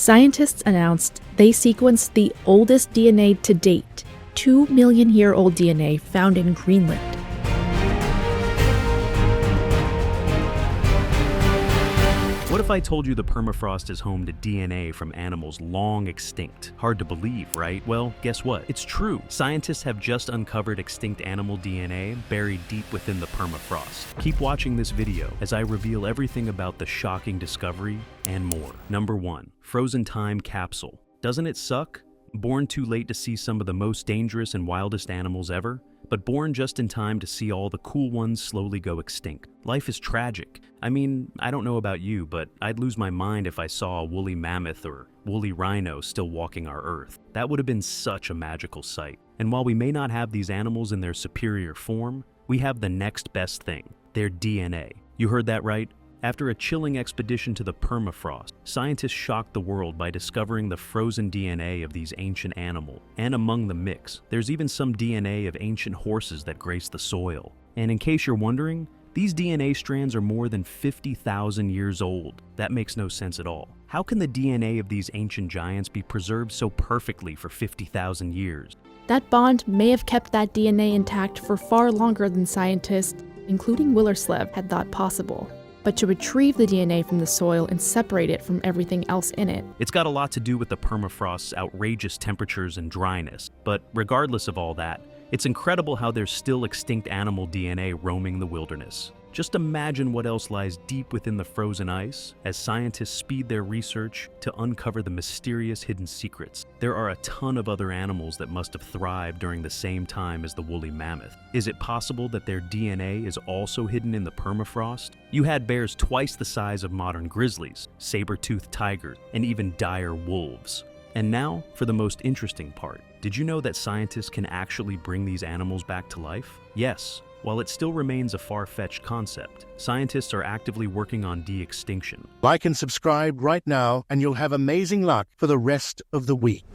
Scientists announced they sequenced the oldest DNA to date, 2 million-year-old DNA found in Greenland. What if I told you the permafrost is home to DNA from animals long extinct? Hard to believe, right? Well, guess what? It's true. Scientists have just uncovered extinct animal DNA buried deep within the permafrost. Keep watching this video as I reveal everything about the shocking discovery and more. Number 1. Frozen time capsule. Doesn't it suck? Born too late to see some of the most dangerous and wildest animals ever, but born just in time to see all the cool ones slowly go extinct. Life is tragic. I mean, I don't know about you, but I'd lose my mind if I saw a woolly mammoth or woolly rhino still walking our Earth. That would have been such a magical sight. And while we may not have these animals in their superior form, we have the next best thing, their DNA. You heard that right? After a chilling expedition to the permafrost, scientists shocked the world by discovering the frozen DNA of these ancient animals. And among the mix, there's even some DNA of ancient horses that grace the soil. And in case you're wondering, these DNA strands are more than 50,000 years old. That makes no sense at all. How can the DNA of these ancient giants be preserved so perfectly for 50,000 years? That bond may have kept that DNA intact for far longer than scientists, including Willerslev, had thought possible. But to retrieve the DNA from the soil and separate it from everything else in it. It's got a lot to do with the permafrost's outrageous temperatures and dryness, but regardless of all that, it's incredible how there's still extinct animal DNA roaming the wilderness. Just imagine what else lies deep within the frozen ice as scientists speed their research to uncover the mysterious hidden secrets. There are a ton of other animals that must have thrived during the same time as the woolly mammoth. Is it possible that their DNA is also hidden in the permafrost? You had bears twice the size of modern grizzlies, saber-toothed tigers, and even dire wolves. And now, for the most interesting part. Did you know that scientists can actually bring these animals back to life? Yes. While it still remains a far-fetched concept, scientists are actively working on de-extinction. Like and subscribe right now, and you'll have amazing luck for the rest of the week.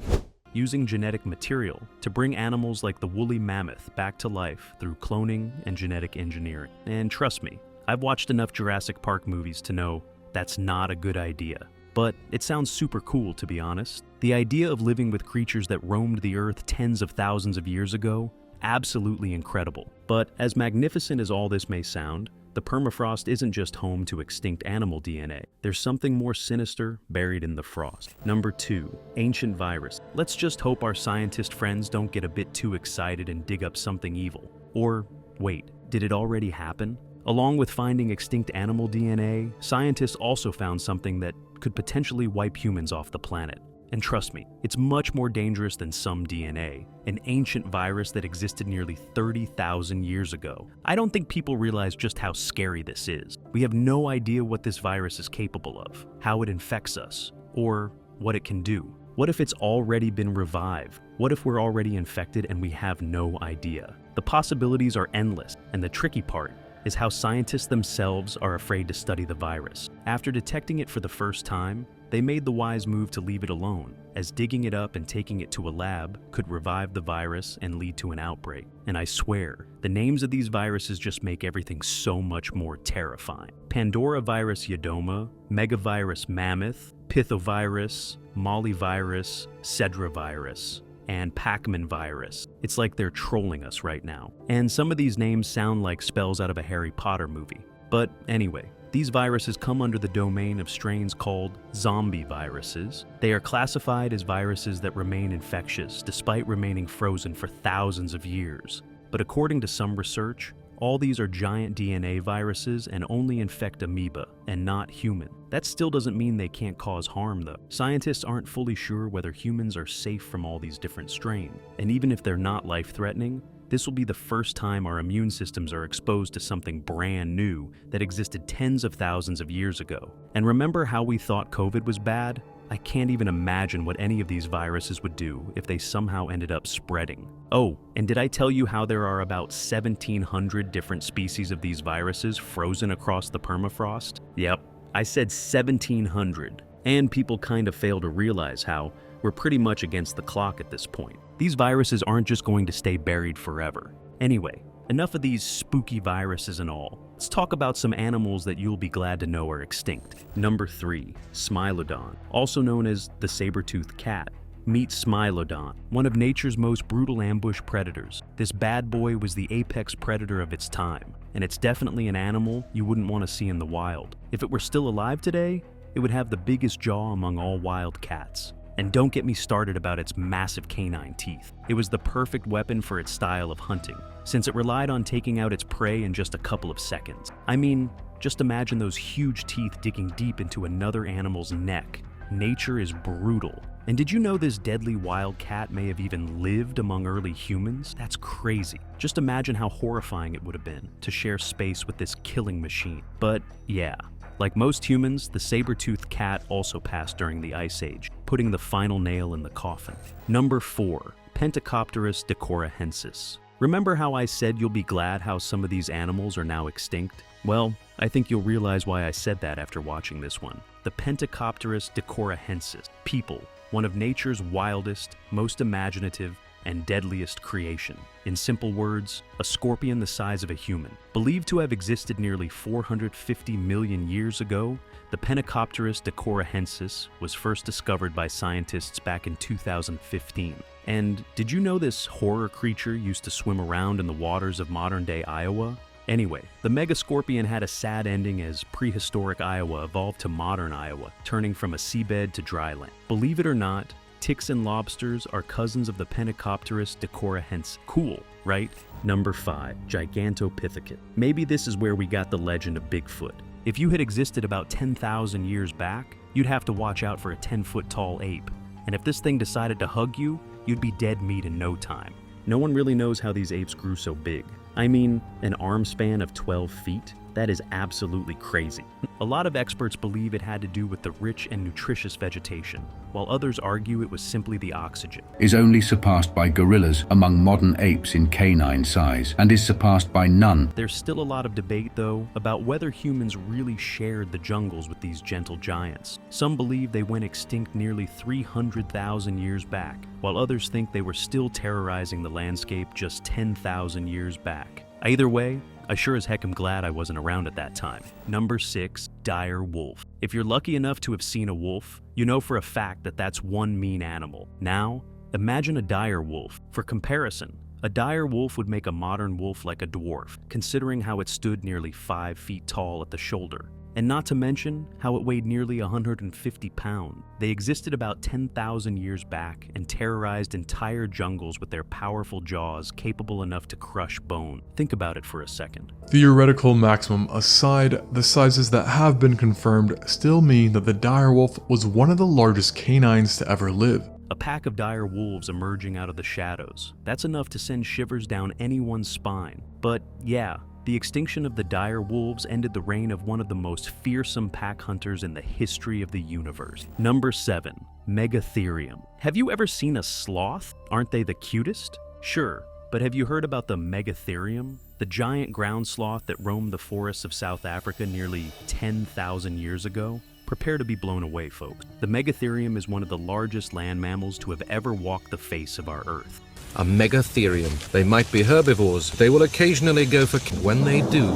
Using genetic material to bring animals like the woolly mammoth back to life through cloning and genetic engineering. And trust me, I've watched enough Jurassic Park movies to know that's not a good idea. But it sounds super cool, to be honest. The idea of living with creatures that roamed the Earth tens of thousands of years ago, absolutely incredible. But as magnificent as all this may sound, the permafrost isn't just home to extinct animal DNA. There's something more sinister buried in the frost. Number 2, ancient virus. Let's just hope our scientist friends don't get a bit too excited and dig up something evil. Or, wait, did it already happen? Along with finding extinct animal DNA, scientists also found something that could potentially wipe humans off the planet. And trust me, it's much more dangerous than some DNA, an ancient virus that existed nearly 30,000 years ago. I don't think people realize just how scary this is. We have no idea what this virus is capable of, how it infects us, or what it can do. What if it's already been revived? What if we're already infected and we have no idea? The possibilities are endless, and the tricky part is how scientists themselves are afraid to study the virus. After detecting it for the first time, they made the wise move to leave it alone, as digging it up and taking it to a lab could revive the virus and lead to an outbreak. And I swear, the names of these viruses just make everything so much more terrifying. Pandoravirus yedoma, Megavirus mammoth, Pithovirus, Mollyvirus, Cedravirus, and Pacman virus. It's like they're trolling us right now. And some of these names sound like spells out of a Harry Potter movie. But anyway, these viruses come under the domain of strains called zombie viruses. They are classified as viruses that remain infectious despite remaining frozen for thousands of years. But according to some research, all these are giant DNA viruses and only infect amoeba and not human. That still doesn't mean they can't cause harm though. Scientists aren't fully sure whether humans are safe from all these different strains. And even if they're not life-threatening, this will be the first time our immune systems are exposed to something brand new that existed tens of thousands of years ago. And remember how we thought COVID was bad? I can't even imagine what any of these viruses would do if they somehow ended up spreading. Oh, and did I tell you how there are about 1,700 different species of these viruses frozen across the permafrost? Yep, I said 1,700. And people kind of fail to realize how we're pretty much against the clock at this point. These viruses aren't just going to stay buried forever. Anyway, enough of these spooky viruses and all. let's talk about some animals that you'll be glad to know are extinct. Number 3, Smilodon, also known as the saber-toothed cat. Meet Smilodon, one of nature's most brutal ambush predators. This bad boy was the apex predator of its time, and it's definitely an animal you wouldn't want to see in the wild. If it were still alive today, it would have the biggest jaw among all wild cats. And don't get me started about its massive canine teeth. It was the perfect weapon for its style of hunting, since it relied on taking out its prey in just a couple of seconds. I mean, just imagine those huge teeth digging deep into another animal's neck. Nature is brutal. And did you know this deadly wild cat may have even lived among early humans? That's crazy. Just imagine how horrifying it would have been to share space with this killing machine. But yeah, like most humans, the saber-toothed cat also passed during the Ice Age, putting the final nail in the coffin. Number 4, Pentecopterus decorohensis. Remember how I said you'll be glad how some of these animals are now extinct? Well, I think you'll realize why I said that after watching this one. The Pentecopterus decorohensis, people, one of nature's wildest, most imaginative, and deadliest creation. In simple words, a scorpion the size of a human. Believed to have existed nearly 450 million years ago, the Pentecopterus decorohensis was first discovered by scientists back in 2015. And did you know this horror creature used to swim around in the waters of modern-day Iowa? Anyway, the megascorpion had a sad ending as prehistoric Iowa evolved to modern Iowa, turning from a seabed to dry land. Believe it or not, ticks and lobsters are cousins of the Pentecopterus decorohensis. Cool, right? Number 5, Gigantapicate. Maybe this is where we got the legend of Bigfoot. If you had existed about 10,000 years back, you'd have to watch out for a 10-foot tall ape. And if this thing decided to hug you, you'd be dead meat in no time. No one really knows how these apes grew so big. I mean, an arm span of 12 feet? That is absolutely crazy. A lot of experts believe it had to do with the rich and nutritious vegetation, while others argue it was simply the oxygen. Is only surpassed by gorillas among modern apes in canine size, and is surpassed by none. There's still a lot of debate, though, about whether humans really shared the jungles with these gentle giants. Some believe they went extinct nearly 300,000 years back, while others think they were still terrorizing the landscape just 10,000 years back. Either way, I sure as heck am glad I wasn't around at that time. Number 6, dire wolf. If you're lucky enough to have seen a wolf, you know for a fact that that's one mean animal. Now, imagine a dire wolf. For comparison, a dire wolf would make a modern wolf like a dwarf, considering how it stood nearly 5 feet tall at the shoulder. And not to mention how it weighed nearly 150 pounds. They existed about 10,000 years back and terrorized entire jungles with their powerful jaws capable enough to crush bone. Think about it for a second. Theoretical maximum aside, the sizes that have been confirmed still mean that the direwolf was one of the largest canines to ever live. A pack of dire wolves emerging out of the shadows. That's enough to send shivers down anyone's spine. But yeah, the extinction of the dire wolves ended the reign of one of the most fearsome pack hunters in the history of the universe. Number 7, Megatheum. Have you ever seen a sloth? Aren't they the cutest? Sure, but have you heard about the Megatherium? The giant ground sloth that roamed the forests of South Africa nearly 10,000 years ago? Prepare to be blown away, folks. The Megatherium is one of the largest land mammals to have ever walked the face of our Earth. A Megatherium. They might be herbivores. They will occasionally go for... When they do,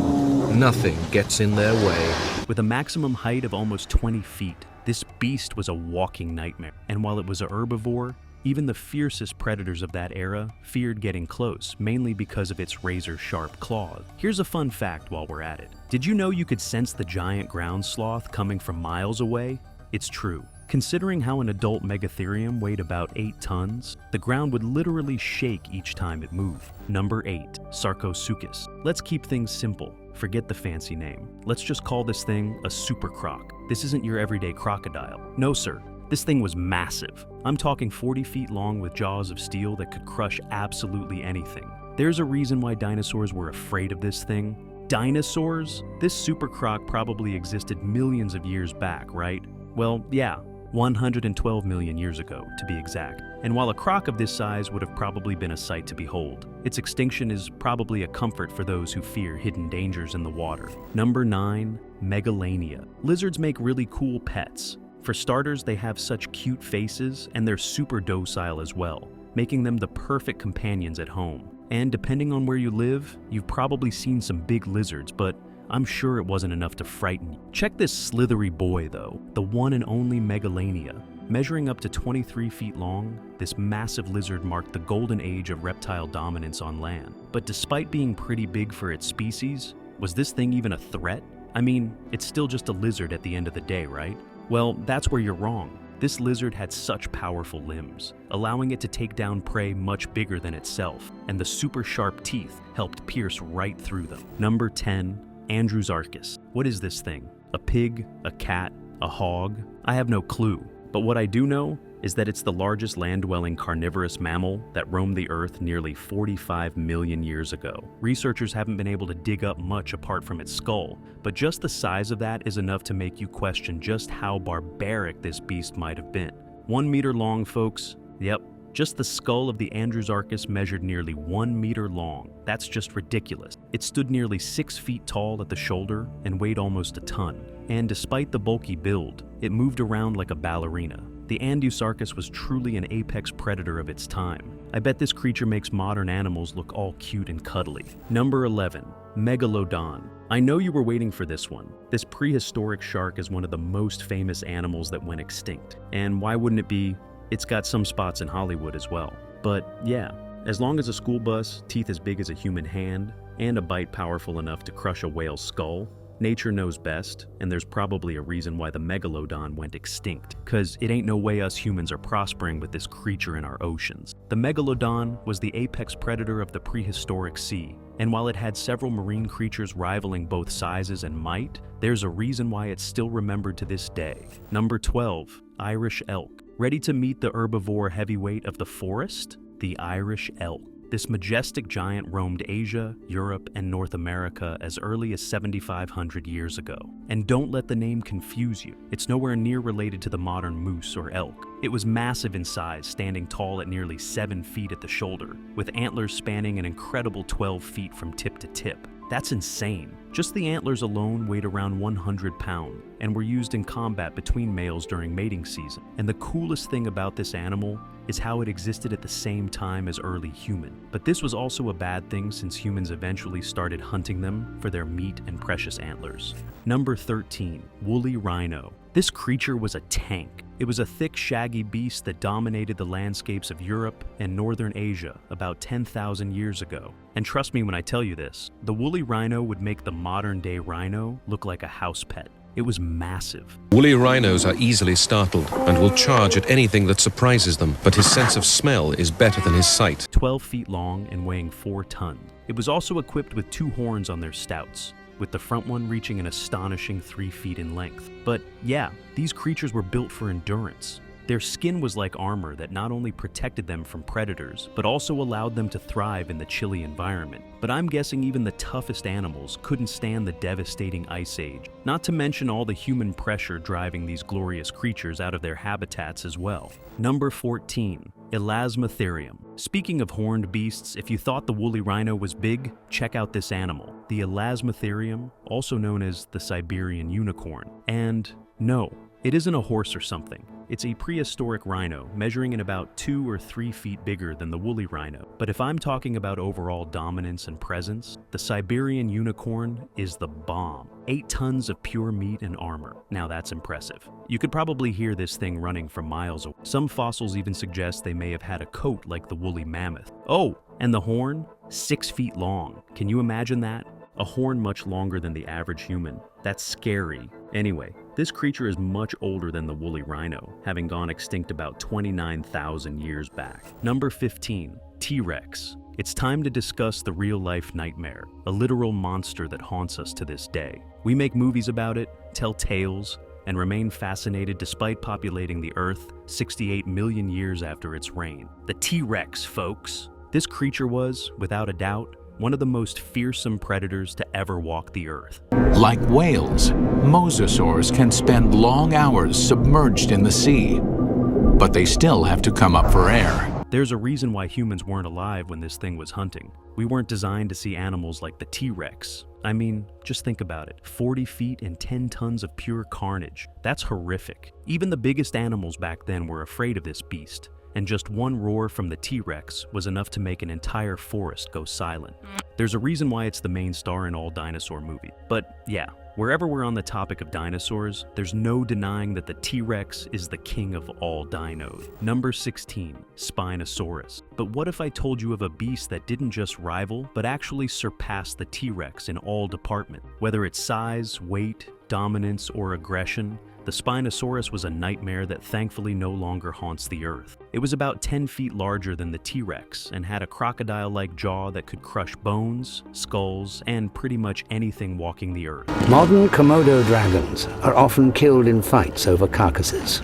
nothing gets in their way. With a maximum height of almost 20 feet, this beast was a walking nightmare. And while it was a herbivore, even the fiercest predators of that era feared getting close, mainly because of its razor-sharp claws. Here's a fun fact while we're at it. Did you know you could sense the giant ground sloth coming from miles away? It's true. Considering how an adult Megatherium weighed about 8 tons, the ground would literally shake each time it moved. Number 8, Sarcosuchus. Let's keep things simple. Forget the fancy name. Let's just call this thing a super croc. This isn't your everyday crocodile. No, sir. This thing was massive. I'm talking 40 feet long with jaws of steel that could crush absolutely anything. There's a reason why dinosaurs were afraid of this thing. Dinosaurs? This super croc probably existed millions of years back, right? Well, yeah. 112 million years ago, to be exact. And while a croc of this size would have probably been a sight to behold, its extinction is probably a comfort for those who fear hidden dangers in the water. Number 9, Megalania. Lizards make really cool pets. For starters, they have such cute faces, and they're super docile as well, making them the perfect companions at home. And depending on where you live, you've probably seen some big lizards, but I'm sure it wasn't enough to frighten you. Check this slithery boy though, the one and only Megalania. Measuring up to 23 feet long, this massive lizard marked the golden age of reptile dominance on land. But despite being pretty big for its species, was this thing even a threat? I mean, it's still just a lizard at the end of the day, right? Well, that's where you're wrong. This lizard had such powerful limbs, allowing it to take down prey much bigger than itself, and the super sharp teeth helped pierce right through them. Number 10, Andrewosaurus. What is this thing? A pig? A cat? A hog? I have no clue. But what I do know is that it's the largest land-dwelling carnivorous mammal that roamed the Earth nearly 45 million years ago. Researchers haven't been able to dig up much apart from its skull, but just the size of that is enough to make you question just how barbaric this beast might have been. 1 meter long, folks. Yep, just the skull of the Andrewosaurus measured nearly 1 meter long. That's just ridiculous. It stood nearly 6 feet tall at the shoulder and weighed almost a ton. And despite the bulky build, it moved around like a ballerina. The Andrewosaurus was truly an apex predator of its time. I bet this creature makes modern animals look all cute and cuddly. Number 11, Megalodon. I know you were waiting for this one. This prehistoric shark is one of the most famous animals that went extinct. And why wouldn't it be? It's got some spots in Hollywood as well. But yeah, as long as a school bus, teeth as big as a human hand, and a bite powerful enough to crush a whale's skull, nature knows best, and there's probably a reason why the Megalodon went extinct, cause it ain't no way us humans are prospering with this creature in our oceans. The Megalodon was the apex predator of the prehistoric sea, and while it had several marine creatures rivaling both sizes and might, there's a reason why it's still remembered to this day. Number 12, Irish elk. Ready to meet the herbivore heavyweight of the forest? The Irish elk. This majestic giant roamed Asia, Europe, and North America as early as 7,500 years ago. And don't let the name confuse you. It's nowhere near related to the modern moose or elk. It was massive in size, standing tall at nearly 7 feet at the shoulder, with antlers spanning an incredible 12 feet from tip to tip. That's insane. Just the antlers alone weighed around 100 pounds and were used in combat between males during mating season. And the coolest thing about this animal is how it existed at the same time as early human. But this was also a bad thing since humans eventually started hunting them for their meat and precious antlers. Number 13, woolly rhino. This creature was a tank. It was a thick, shaggy beast that dominated the landscapes of Europe and northern Asia about 10,000 years ago. And trust me when I tell you this, the woolly rhino would make the modern-day rhino look like a house pet. It was massive. Woolly rhinos are easily startled and will charge at anything that surprises them, but his sense of smell is better than his sight. 12 feet long and weighing 4 tons. It was also equipped with 2 horns on their snouts, with the front one reaching an astonishing 3 feet in length. But yeah, these creatures were built for endurance. Their skin was like armor that not only protected them from predators, but also allowed them to thrive in the chilly environment. But I'm guessing even the toughest animals couldn't stand the devastating ice age, not to mention all the human pressure driving these glorious creatures out of their habitats as well. Number 14, Elasmotherium. Speaking of horned beasts, if you thought the woolly rhino was big, check out this animal, the Elasmotherium, also known as the Siberian unicorn. And no, it isn't a horse or something. It's a prehistoric rhino, measuring in about 2 or 3 feet bigger than the woolly rhino. But if I'm talking about overall dominance and presence, the Siberian unicorn is the bomb. 8 tons of pure meat and armor. Now that's impressive. You could probably hear this thing running from miles away. Some fossils even suggest they may have had a coat like the woolly mammoth. Oh, and the horn? 6 feet long. Can you imagine that? A horn much longer than the average human. That's scary. Anyway, this creature is much older than the woolly rhino, having gone extinct about 29,000 years back. Number 15, T-Rex. It's time to discuss the real-life nightmare, a literal monster that haunts us to this day. We make movies about it, tell tales, and remain fascinated despite populating the Earth 68 million years after its reign. The T-Rex, folks. This creature was, without a doubt, one of the most fearsome predators to ever walk the Earth. Like whales, mosasaurs can spend long hours submerged in the sea, but they still have to come up for air. There's a reason why humans weren't alive when this thing was hunting. We weren't designed to see animals like the T-Rex. I mean, just think about it. 40 feet and 10 tons of pure carnage. That's horrific. Even the biggest animals back then were afraid of this beast. and just one roar from the T-Rex was enough to make an entire forest go silent. There's a reason why it's the main star in all dinosaur movies. But yeah, wherever we're on the topic of dinosaurs, there's no denying that the T-Rex is the king of all dinos. Number 16, Spinosaurus. But what if I told you of a beast that didn't just rival, but actually surpass the T-Rex in all departments? Whether it's size, weight, dominance, or aggression, the Spinosaurus was a nightmare that thankfully no longer haunts the earth. It was about 10 feet larger than the T-Rex and had a crocodile-like jaw that could crush bones, skulls, and pretty much anything walking the earth. Modern Komodo dragons are often killed in fights over carcasses.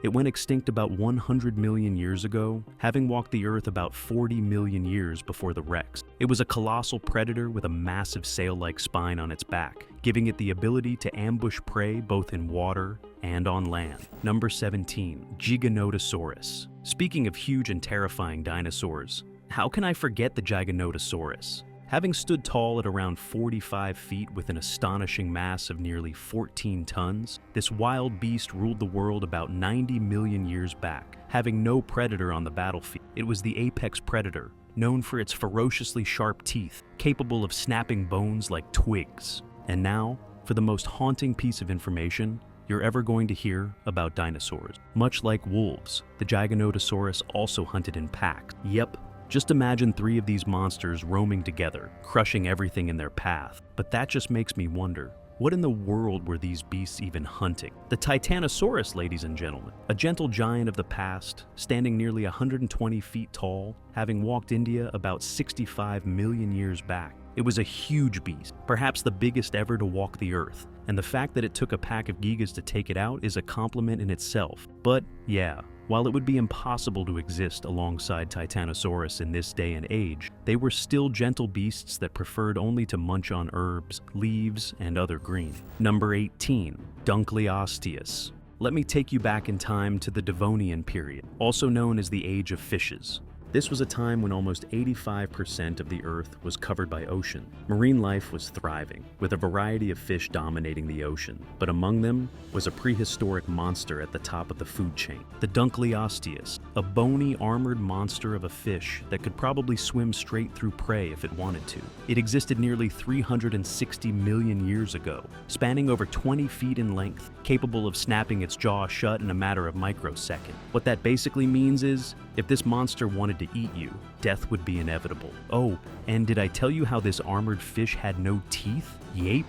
It went extinct about 100 million years ago, having walked the earth about 40 million years before the Rex. It was a colossal predator with a massive sail-like spine on its back, giving it the ability to ambush prey both in water and on land. Number 17, Giganotosaurus. Speaking of huge and terrifying dinosaurs, how can I forget the Giganotosaurus? Having stood tall at around 45 feet with an astonishing mass of nearly 14 tons, this wild beast ruled the world about 90 million years back, having no predator on the battlefield. It was the apex predator, known for its ferociously sharp teeth, capable of snapping bones like twigs. And now, for the most haunting piece of information you're ever going to hear about dinosaurs. Much like wolves, the Giganotosaurus also hunted in packs. Yep. Just imagine 3 of these monsters roaming together, crushing everything in their path. But that just makes me wonder, what in the world were these beasts even hunting? The Titanosaurus, ladies and gentlemen, a gentle giant of the past, standing nearly 120 feet tall, having walked India about 65 million years back. It was a huge beast, perhaps the biggest ever to walk the earth, and the fact that it took a pack of gigas to take it out is a compliment in itself. But yeah, while it would be impossible to exist alongside Titanosaurus in this day and age, they were still gentle beasts that preferred only to munch on herbs, leaves, and other green. Number 18, Dunkleopus. Let me take you back in time to the Devonian period, also known as the Age of Fishes. This was a time when almost 85% of the Earth was covered by ocean. Marine life was thriving, with a variety of fish dominating the ocean, but among them was a prehistoric monster at the top of the food chain, the Dunkleopus, a bony, armored monster of a fish that could probably swim straight through prey if it wanted to. It existed nearly 360 million years ago, spanning over 20 feet in length, capable of snapping its jaw shut in a matter of microseconds. What that basically means is, if this monster wanted to eat you, death would be inevitable. Oh, and did I tell you how this armored fish had no teeth? Yape.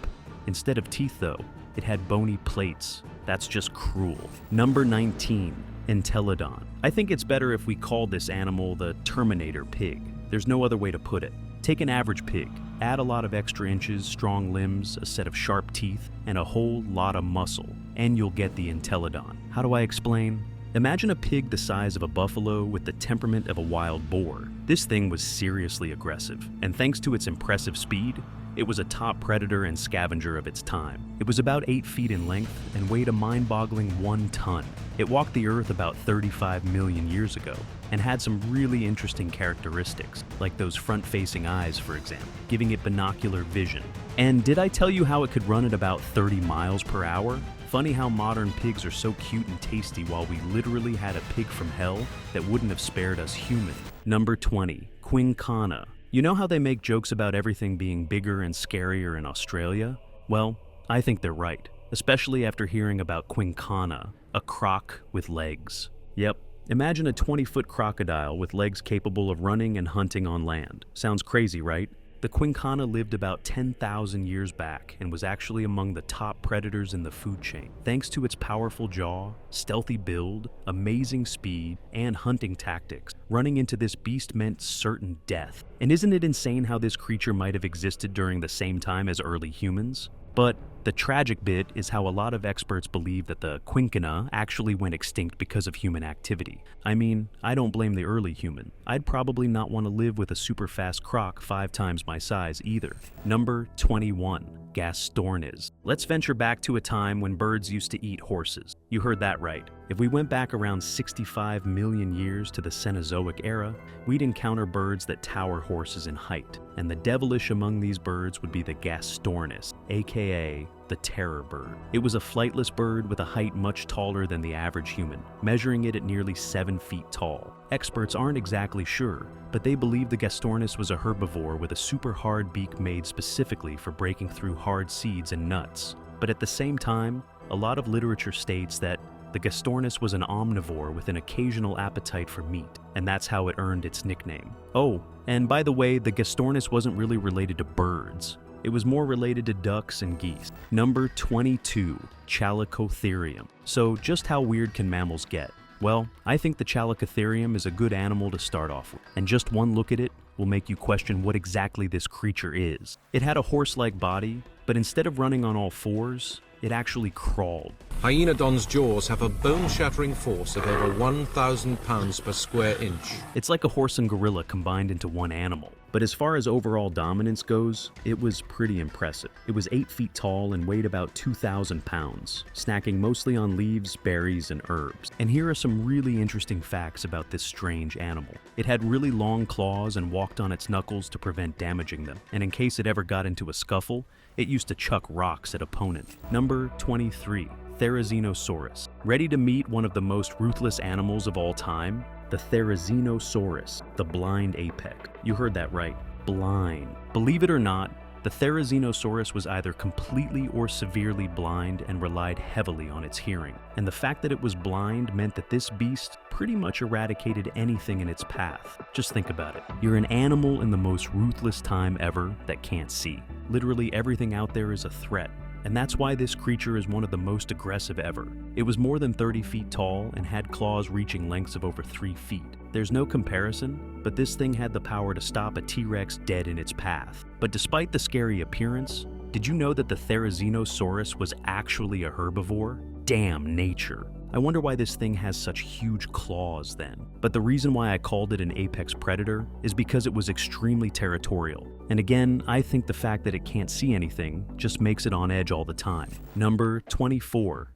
Instead of teeth though, it had bony plates. That's just cruel. Number 19, Entelodon. I think it's better if we called this animal the Terminator pig. There's no other way to put it. Take an average pig, add a lot of extra inches, strong limbs, a set of sharp teeth, and a whole lot of muscle, and you'll get the Entelodon. How do I explain? Imagine a pig the size of a buffalo with the temperament of a wild boar. This thing was seriously aggressive, and thanks to its impressive speed, it was a top predator and scavenger of its time. It was about 8 feet in length and weighed a mind-boggling 1 ton. It walked the earth about 35 million years ago and had some really interesting characteristics, like those front-facing eyes, for example, giving it binocular vision. And did I tell you how it could run at about 30 miles per hour? Funny how modern pigs are so cute and tasty while we literally had a pig from hell that wouldn't have spared us humans. Number 20, Quinka. You know how they make jokes about everything being bigger and scarier in Australia? Well, I think they're right, especially after hearing about Quinka, a croc with legs. Yep, imagine a 20-foot crocodile with legs capable of running and hunting on land. Sounds crazy, right? The Quinka lived about 10,000 years back and was actually among the top predators in the food chain. Thanks to its powerful jaw, stealthy build, amazing speed, and hunting tactics, running into this beast meant certain death. And isn't it insane how this creature might have existed during the same time as early humans? But the tragic bit is how a lot of experts believe that the Quinka actually went extinct because of human activity. I mean, I don't blame the early human. I'd probably not want to live with a super fast croc 5 times my size either. Number 21, Gastornis. Let's venture back to a time when birds used to eat horses. You heard that right. If we went back around 65 million years to the Cenozoic era, we'd encounter birds that tower horses in height. And the devilish among these birds would be the Gastornis, aka the terror bird. It was a flightless bird with a height much taller than the average human, measuring it at nearly 7 feet tall. Experts aren't exactly sure, but they believe the Gastornis was a herbivore with a super hard beak made specifically for breaking through hard seeds and nuts. But at the same time, a lot of literature states that the Gastornis was an omnivore with an occasional appetite for meat, and that's how it earned its nickname. Oh, and by the way, the Gastornis wasn't really related to birds. It was more related to ducks and geese. Number 22, Chalicotherium. So just how weird can mammals get? Well, I think the Chalicotherium is a good animal to start off with, and just one look at it will make you question what exactly this creature is. It had a horse-like body, but instead of running on all fours, it actually crawled. Hyenodon's jaws have a bone-shattering force of over 1,000 pounds per square inch. It's like a horse and gorilla combined into one animal. But as far as overall dominance goes, it was pretty impressive. It was 8 feet tall and weighed about 2,000 pounds, snacking mostly on leaves, berries, and herbs. And here are some really interesting facts about this strange animal. It had really long claws and walked on its knuckles to prevent damaging them. And in case it ever got into a scuffle, it used to chuck rocks at opponents. Number 23, Therizinosaurus. Ready to meet one of the most ruthless animals of all time? The Therizinosaurus, the blind apex. You heard that right, blind. Believe it or not, the Therizinosaurus was either completely or severely blind and relied heavily on its hearing. And the fact that it was blind meant that this beast pretty much eradicated anything in its path. Just think about it. You're an animal in the most ruthless time ever that can't see. Literally everything out there is a threat. And that's why this creature is one of the most aggressive ever. It was more than 30 feet tall and had claws reaching lengths of over 3 feet. There's no comparison, but this thing had the power to stop a T-Rex dead in its path. But despite the scary appearance, did you know that the Therizinosaurus was actually a herbivore? Damn nature. I wonder why this thing has such huge claws then. But the reason why I called it an apex predator is because it was extremely territorial. And again, I think the fact that it can't see anything just makes it on edge all the time. Number 24,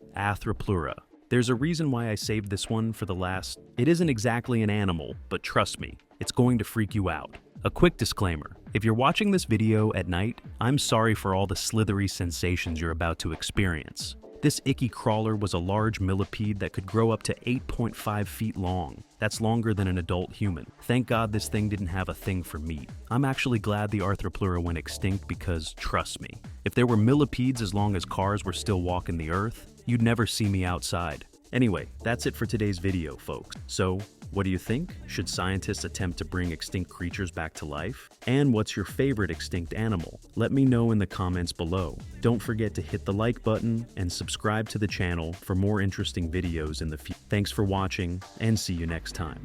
Plura. There's a reason why I saved this one for the last. It isn't exactly an animal, but trust me, it's going to freak you out. A quick disclaimer, if you're watching this video at night, I'm sorry for all the slithery sensations you're about to experience. This icky crawler was a large millipede that could grow up to 8.5 feet long. That's longer than an adult human. Thank God this thing didn't have a thing for meat. I'm actually glad the Plura went extinct because, trust me, if there were millipedes as long as cars were still walking the earth, you'd never see me outside. Anyway, that's it for today's video, folks. So, what do you think? Should scientists attempt to bring extinct creatures back to life? And what's your favorite extinct animal? Let me know in the comments below. Don't forget to hit the like button and subscribe to the channel for more interesting videos in the future. Thanks for watching, and see you next time.